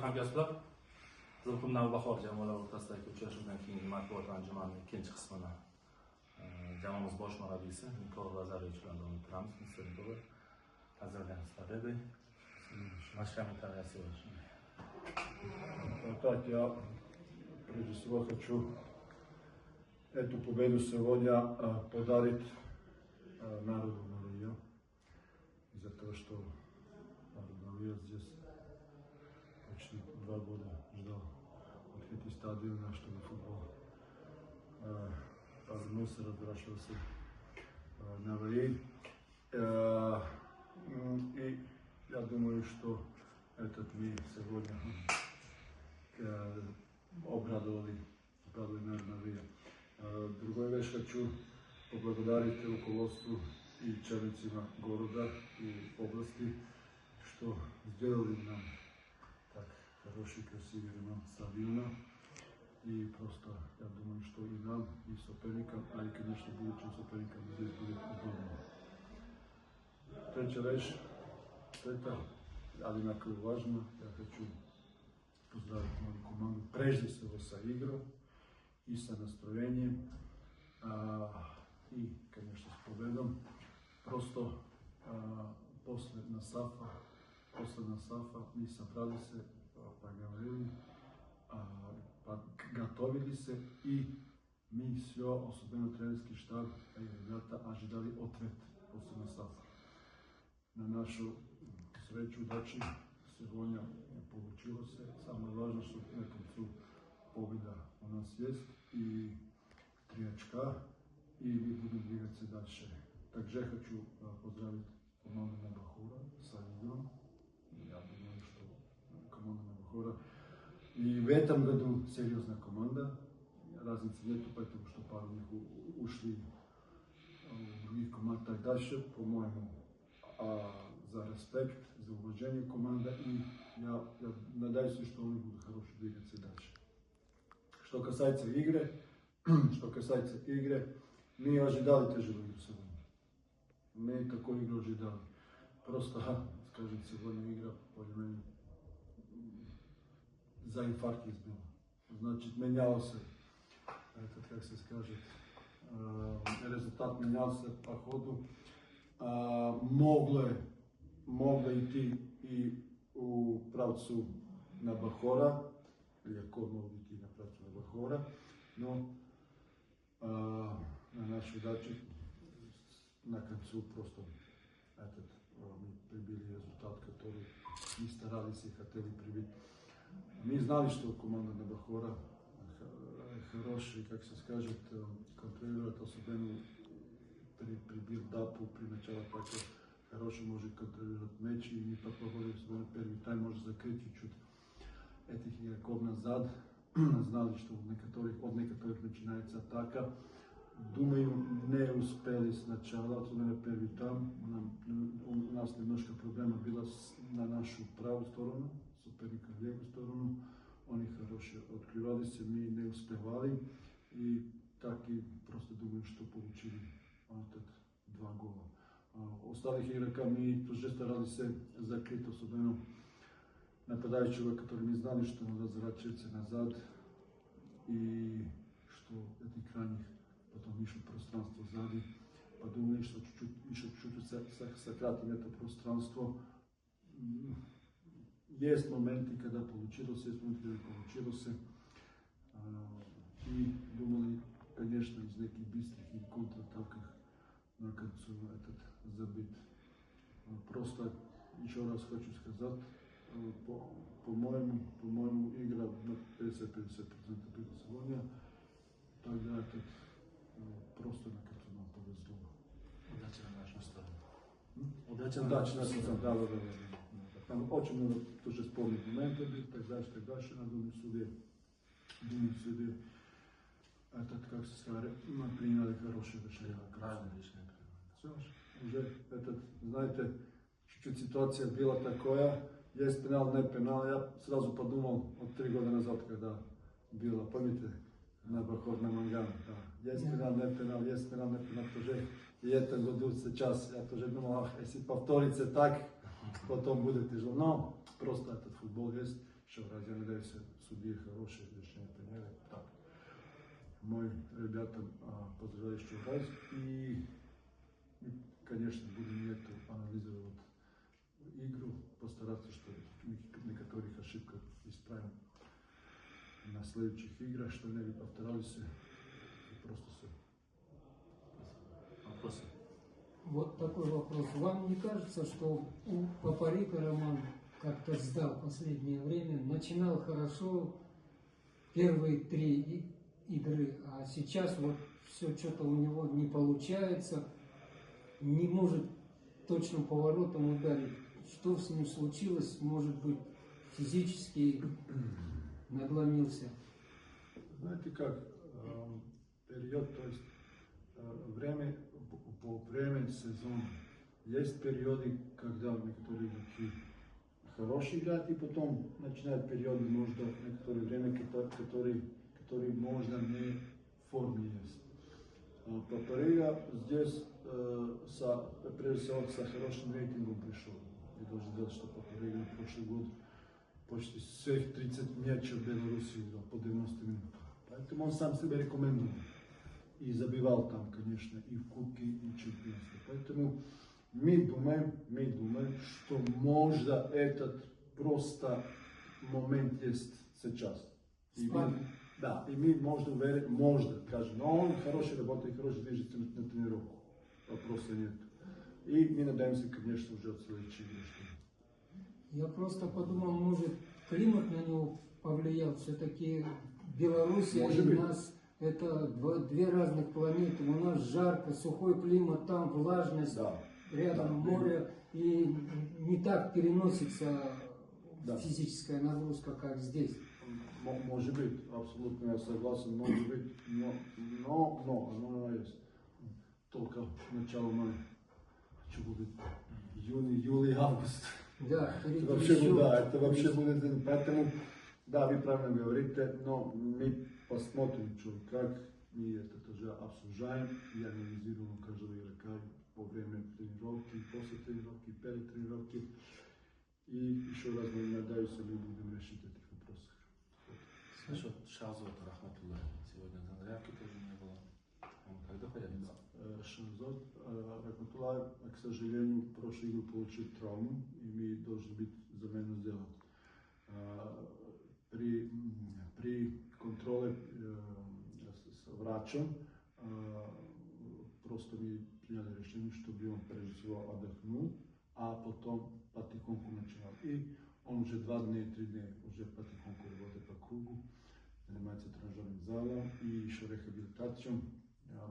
hamkasblar, Zilqumdan bahor jamoalar o'rtasidagi uchrashuvdan keyingi matbuot anjumanining ikkinchi qismini jamoamiz bosh murabbiysi Nikola Lazarovich bilan davom ettiramiz. Mr. Hazırlanslar dedi. Машами Тарасович. Так, я прежде всего хочу эту победу сегодня подарить народу Новия. Из-за того, что народ Новия здесь почти 2 года ждал открытый стадиона, чтобы футбол развернулся, разворачивался на Новии. И я думаю, что этот мы сегодня обрадовали наверное. Другой вещь хочу поблагодарить руководству и челницima города и области, что сделали нам так хороший, красивый ремонт стадиона. И просто я думаю, что и нам, и соперникам, а и, конечно, будущим соперникам здесь будет удобно. Treća reč, ali onako je važno, ja хочу поздравiti moju komandu, prežde всего sa igrom i sa настроением, i, конечно, s pobedom. Prosto, posle Nasafa, mi sabrali se, pa govorili, pa готовили se i mi sve, особено trenerski štab, a i rебята, ожидали ответ после Nasafa. На нашу среću, znači, сегодня получило се. Самое важно, что на концу победа у нас есть и 3 очка, и мы будем двигаться дальше. Также хочу поздравить команду Набахора с игром. Я думаю, что команда Набахора и в этом году серьезная команда. Разницы нету, потому что пару них ушли в других команд так дальше, по-моему. За респект, за уважение команда, и я надеюсь, что они будут хорошо двигаться дальше. Что касается игры, мы ожидали тяжелую игру сегодня. Мы такую игру ожидали. Просто, скажем, сегодня игра, по-моему, за инфаркт избила. Значит, менялся, как се скажет, результат менялся по ходу. Могло идти и у правцу Набахора, или ако могло идти на правцу Набахора, но на нашу удачу на концу просто мы прибили результат, который мы старались и хотели прибить. Мы знали, что команда Набахора хороший, как се скажет, контролирует, особенно при билдапу, при началу атака, хорошо може контролирati meč и ми пак пробовали на први тайм може закрити чуть этих игроков назад. Знали, что от некоторых начинается атака. Думаю, не успели сначала, особено први тайм. У нас немножко проблема bila на нашу праву сторону, соперника в леву сторону. Они хорошо открывали се, мы не успевали. И так и просто думаю, что получили 2 гола. Осталих игрока ми тоже старали се закрити, особено нападаючего, который ми знали, что он разворачивает се назад и что этих крайних потом ищут пространство сзади. Подумали, что чуть-чуть сократим это пространство. Есть моменты, когда получилось, есть моменты, когда получилось. И думали, конечно, из неких быстрых и контратаках на концу этот забит. Просто еще раз хочу сказать, по-моему, игра на 50% была сегодня. Тогда просто на концу нам повезло. Удача на нашу сторону. Удача на нашу сторону, да. Там очень много тоже спорных моментов было, так дальше, на думаю, суде. Как се скаже, приняли хорошие решения. Правильно решение. Уже знаете, чуть-чуть ситуация была такая, есть пенал, не пенал. Я сразу подумал от 3 года назад, когда было, помните, на Бахор, на Манган. Да. Есть пенал, не пенал, тоже. И это году сейчас, я тоже думал, если повторится так, потом будет тяжело. Но просто этот футбол есть, раз, я надеюсь, судьи хорошие решения приняли. Так. Мои ребята поздравляю еще раз. И, конечно, будем это анализировать игру, постараться, что некоторых ошибок исправим на следующих играх, что не повторялись. И просто все. Вопросы? Вот такой вопрос. Вам не кажется, что у Папарика Роман как-то сдал в последнее время? Начинал хорошо первые 3 игры, а сейчас вот все что-то у него не получается, не может точным поворотом ударить. Что с ним случилось? Может быть, физически надломился? Знаете как, период, то есть время, по время сезона, есть периоды, когда некоторые игроки хорошие играют, и потом начинают периоды, может, некоторое время, которые можно не в форме есть. Папарига здесь, прежде всего, с хорошим рейтингом пришел. Я должен сказать, что Папарига на прошлый год почти всех 30 матчей в Беларуси играл по 90 минут. Поэтому он сам себя рекомендовал. И забивал там, конечно, и в кубке, и в чемпионстве. Поэтому мы думаем, что может этот просто момент есть сейчас. И мы можем верить, скажем, но он хороший работает, хороший движется на тренировку. Вопроса нет. И мы надеемся, конечно, уже от следующей игры. Я просто подумал, может, климат на него повлиял. Все-таки Белоруссия и нас это две разных планеты. У нас жарко, сухой климат, там влажность, рядом море, и не так переносится физическая нагрузка, как здесь. Может быть, абсолютно я согласен, может быть, но оно есть. Только начало мая, что будет июнь, июль, август. Да, это вообще будет, поэтому, да, вы правильно говорите, но мы посмотрим, как мы это тоже обсуждаем и анализируем каждого игрока во время тренировки, после тренировки, перед тренировки. И еще раз, надеюсь, мы будем решить этих вопросов. Насчет Шахзота Рахматуллах сегодня на заявке тоже не было. Он когда появится? Шахзот Рахматуллах, к сожалению, в прошлой игре получил травму, и мы должны быть замену сделать. При контроле с врачом просто мы приняли решение, чтобы он прежде всего отдохнул, а потом потихоньку начинал. И он уже 2 дня, 3 дня уже потихоньку работает по кругу, занимается тренажерным залом и еще рехабилитацией.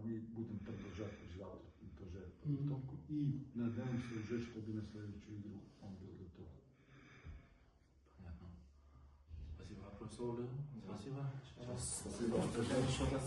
Мы будем продолжать завтра тоже подготовку и надеемся уже, чтобы на следующую игру он был готов. Понятно. Спасибо, профессор. Спасибо. Спасибо.